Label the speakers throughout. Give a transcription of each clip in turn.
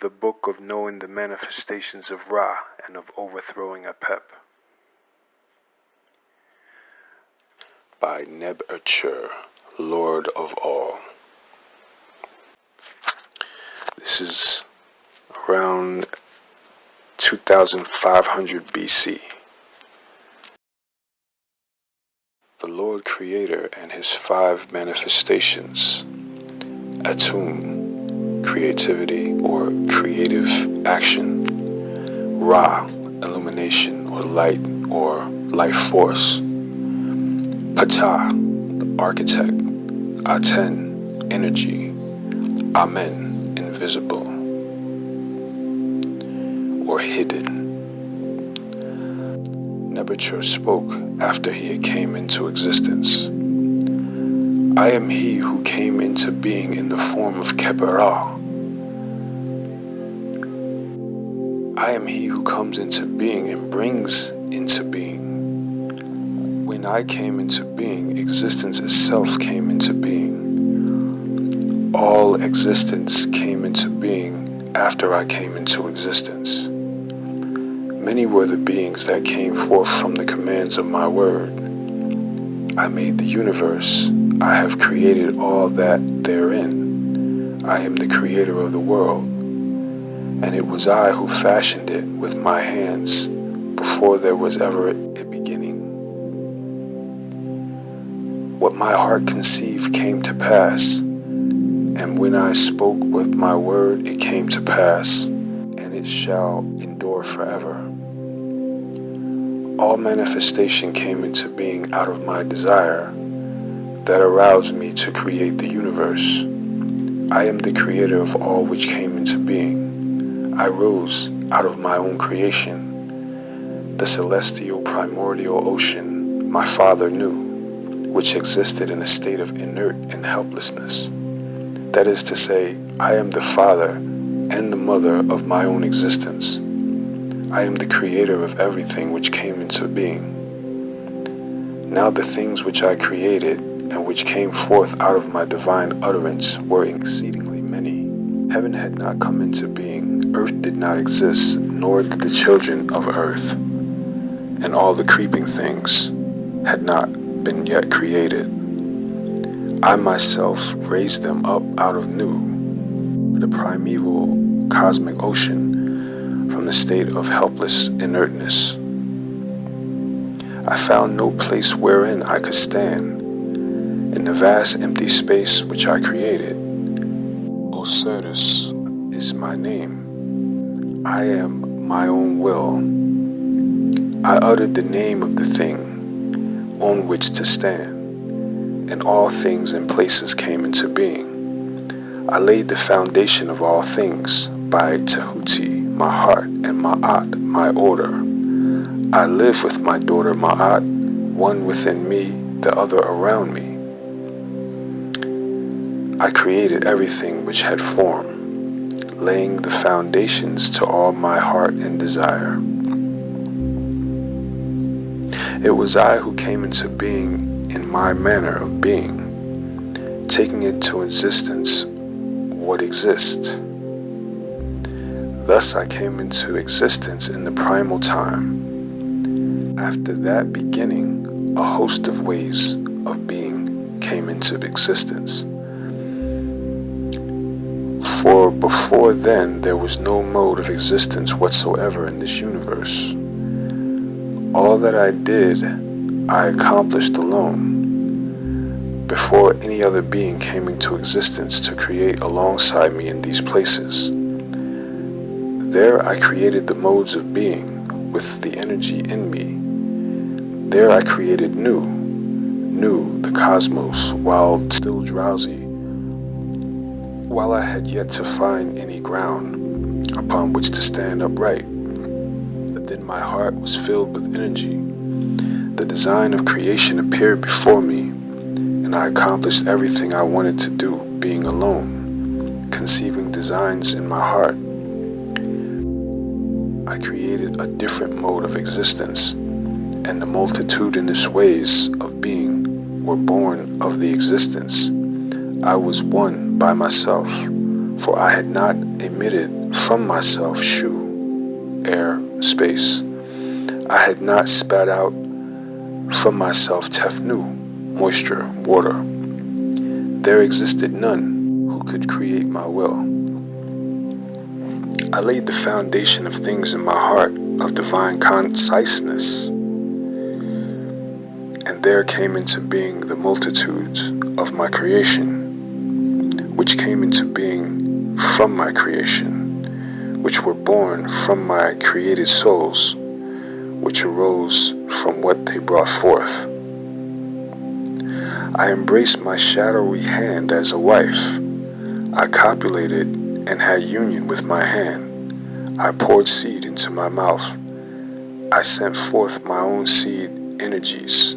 Speaker 1: The Book of Knowing the Manifestations of Ra and of Overthrowing Apep by Nebertcher, Lord of All. This is around 2500 BC. The Lord Creator and His 5 manifestations: Atum, creativity or creative action; Ra, illumination or light or life force; Ptah, the architect; Aten, energy; Omen, invisible or hidden. Nebertcher spoke after he came into existence. I am he who came into being in the form of Kepera. I am he who comes into being and brings into being. When I came into being, existence itself came into being. All existence came into being after I came into existence. Many were the beings that came forth from the commands of my word. I made the universe. I have created all that therein. I am the creator of the world, and it was I who fashioned it with my hands before there was ever a beginning. What my heart conceived came to pass, and when I spoke with my word, it came to pass, and it shall endure forever. All manifestation came into being out of my desire that aroused me to create the universe. I am the creator of all which came into being. I rose out of my own creation. The celestial primordial ocean my father knew, which existed in a state of inert and helplessness. That is to say, I am the father and the mother of my own existence. I am the creator of everything which came into being. Now the things which I created and which came forth out of my divine utterance were exceedingly many. Heaven had not come into being, earth did not exist, nor did the children of earth, and all the creeping things had not been yet created. I myself raised them up out of the primeval cosmic ocean, from the state of helpless inertness. I found no place wherein I could stand. In the vast empty space which I created, Osiris is my name. I am my own will. I uttered the name of the thing on which to stand, and all things and places came into being. I laid the foundation of all things by Tehuti, my heart, and Ma'at, my order. I live with my daughter Ma'at, one within me, the other around me. I created everything which had form, laying the foundations to all my heart and desire. It was I who came into being in my manner of being, taking into existence what exists. Thus I came into existence in the primal time. After that beginning, a host of ways of being came into existence. For before then, there was no mode of existence whatsoever in this universe. All that I did, I accomplished alone, before any other being came into existence to create alongside me in these places. There I created the modes of being with the energy in me. There I created new the cosmos, while still drowsy, while I had yet to find any ground upon which to stand upright. But then my heart was filled with energy. The design of creation appeared before me, and I accomplished everything I wanted to do, being alone, conceiving designs in my heart. I created a different mode of existence, and the multitudinous ways of being were born of the existence. I was one by myself, for I had not emitted from myself Shu, air, space. I had not spat out from myself Tefnu, moisture, water. There existed none who could create my will. I laid the foundation of things in my heart of divine conciseness, and there came into being the multitudes of my creation, which came into being from my creation, which were born from my created souls, which arose from what they brought forth. I embraced my shadowy hand as a wife. I copulated and had union with my hand. I poured seed into my mouth. I sent forth my own seed energies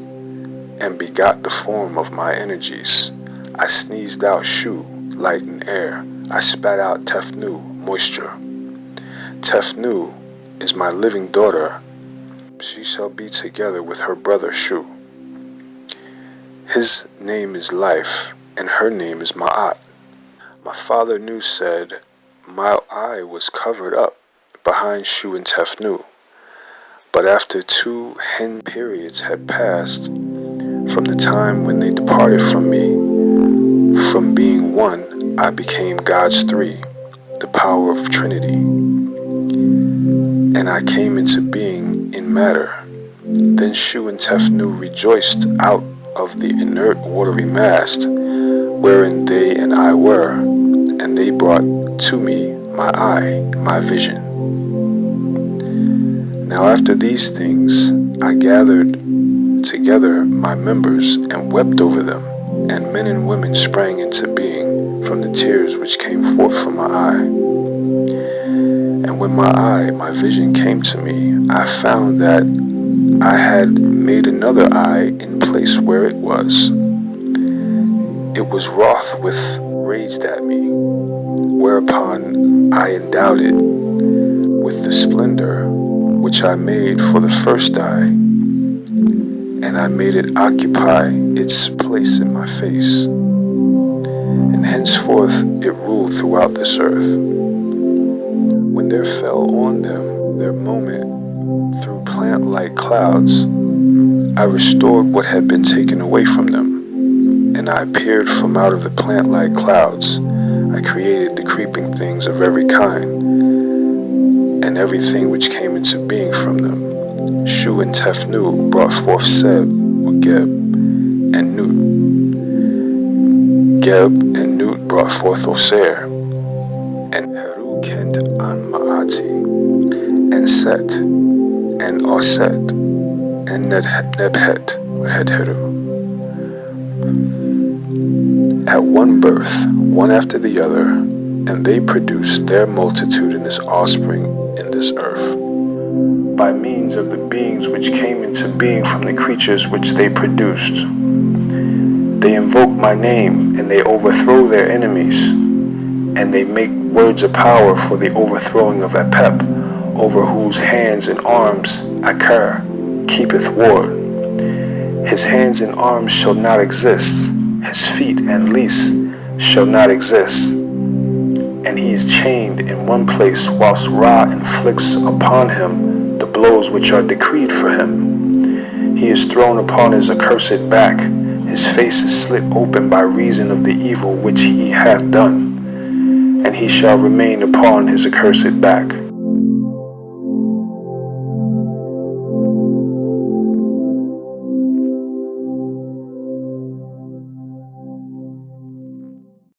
Speaker 1: and begot the form of my energies. I sneezed out Shu, light and air. I spat out Tefnu, moisture. Tefnu is my living daughter. She shall be together with her brother Shu. His name is life, and her name is Ma'at. My father Nu said, my eye was covered up behind Shu and Tefnu. But after 2 hen periods had passed, from the time when they departed from me, from being one, I became God's 3, the power of Trinity. And I came into being in matter. Then Shu and Tefnu rejoiced out of the inert watery mast, wherein they and I were, and they brought to me my eye, my vision. Now after these things, I gathered together my members and wept over them, and men and women sprang into being from the tears which came forth from my eye. And when my eye, my vision came to me, I found that I had made another eye in place where it was. It was wroth with raged at me, whereupon I endowed it with the splendor which I made for the first eye, and I made it occupy its place in my face, and henceforth it ruled throughout this earth. When there fell on them their moment through plant-like clouds, I restored what had been taken away from them, and I appeared from out of the plant-like clouds. I created the creeping things of every kind, and everything which came into being from them. Shu and Tefnu brought forth Seb, or Geb, and Nut. Geb and Nut brought forth Oser, and Heru kent An Ma'ati, and Set, and Oset, and Nebhet, or Hedheru. At one birth, one after the other, and they produced their multitudinous offspring in this earth, by means of the beings which came into being from the creatures which they produced. They invoke my name, and they overthrow their enemies, and they make words of power for the overthrowing of Apep, over whose hands and arms Akar keepeth ward. His hands and arms shall not exist, his feet and least shall not exist, and he is chained in one place whilst Ra inflicts upon him the blows which are decreed for him. He is thrown upon his accursed back, his face is slit open by reason of the evil which he hath done, and he shall remain upon his accursed back.